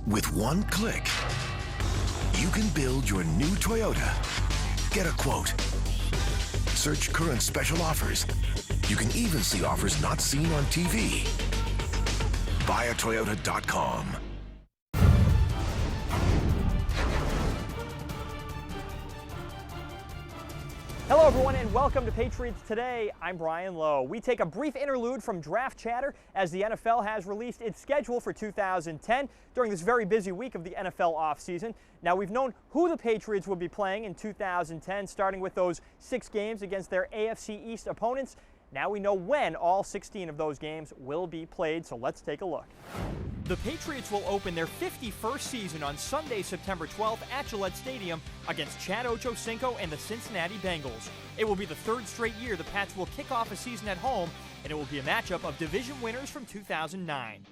With one click, you can build your new Toyota. Get a quote. Search current special offers. You can even see offers not seen on TV. BuyAToyota.com. Hello everyone and welcome to Patriots Today. I'm Brian Lowe. We take a brief interlude from draft chatter as the NFL has released its schedule for 2010 during this very busy week of the NFL offseason. Now we've known who the Patriots will be playing in 2010, starting with those 6 games against their AFC East opponents. Now we know when all 16 of those games will be played, so let's take a look. The Patriots will open their 51st season on Sunday, September 12th at Gillette Stadium against Chad Ochocinco and the Cincinnati Bengals. It will be the 3rd straight year the Pats will kick off a season at home, and it will be a matchup of division winners from 2009.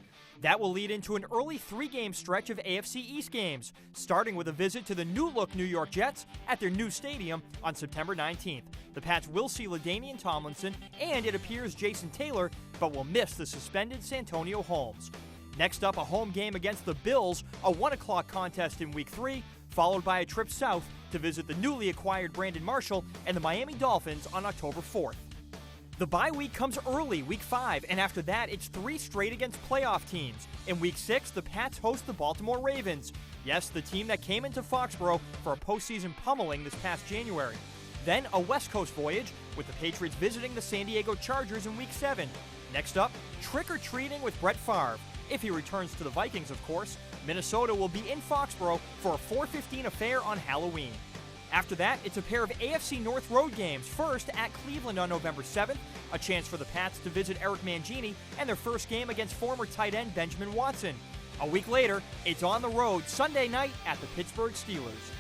That will lead into an early 3-game stretch of AFC East games, starting with a visit to the new-look New York Jets at their new stadium on September 19th. The Pats will see LaDainian Tomlinson and, it appears, Jason Taylor, but will miss the suspended Santonio Holmes. Next up, a home game against the Bills, a 1 o'clock contest in Week 3, followed by a trip south to visit the newly acquired Brandon Marshall and the Miami Dolphins on October 4th. The bye week comes early, Week 5, and after that, it's 3 straight against playoff teams. In Week 6, the Pats host the Baltimore Ravens. Yes, the team that came into Foxborough for a postseason pummeling this past January. Then, a West Coast voyage, with the Patriots visiting the San Diego Chargers in Week 7. Next up, trick-or-treating with Brett Favre. If he returns to the Vikings, of course. Minnesota will be in Foxborough for a 4:15 affair on Halloween. After that, it's a pair of AFC North road games, first at Cleveland on November 7th, a chance for the Pats to visit Eric Mangini, and their first game against former tight end Benjamin Watson. A week later, it's on the road Sunday night at the Pittsburgh Steelers.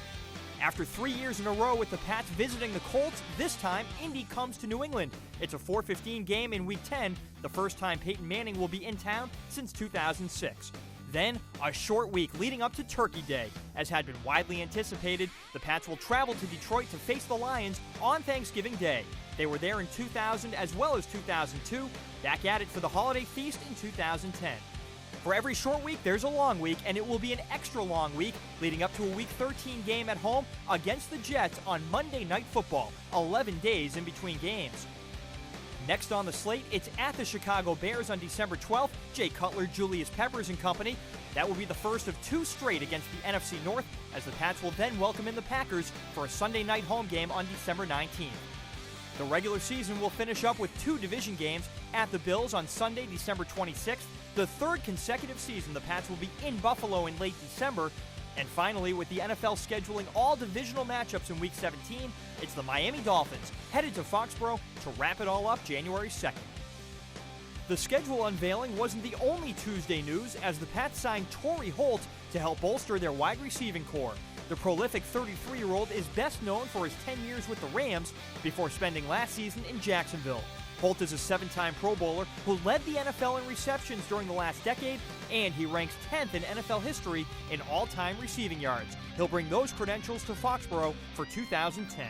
After 3 years in a row with the Pats visiting the Colts, this time Indy comes to New England. It's a 4:15 game in Week 10, the first time Peyton Manning will be in town since 2006. Then, a short week leading up to Turkey Day. As had been widely anticipated, the Pats will travel to Detroit to face the Lions on Thanksgiving Day. They were there in 2000 as well as 2002, back at it for the holiday feast in 2010. For every short week, there's a long week, and it will be an extra long week leading up to a Week 13 game at home against the Jets on Monday Night Football, 11 days in between games. Next on the slate, it's at the Chicago Bears on December 12th, Jay Cutler, Julius Peppers and company. That will be the first of 2 straight against the NFC North, as the Pats will then welcome in the Packers for a Sunday night home game on December 19th. The regular season will finish up with 2 division games at the Bills on Sunday, December 26th, the 3rd consecutive season the Pats will be in Buffalo in late December. And finally, with the NFL scheduling all divisional matchups in Week 17, it's the Miami Dolphins headed to Foxborough to wrap it all up January 2nd. The schedule unveiling wasn't the only Tuesday news, as the Pats signed Torrey Holt to help bolster their wide receiving core. The prolific 33-year-old is best known for his 10 years with the Rams before spending last season in Jacksonville. Holt is a 7-time Pro Bowler who led the NFL in receptions during the last decade, and he ranks 10th in NFL history in all-time receiving yards. He'll bring those credentials to Foxborough for 2010.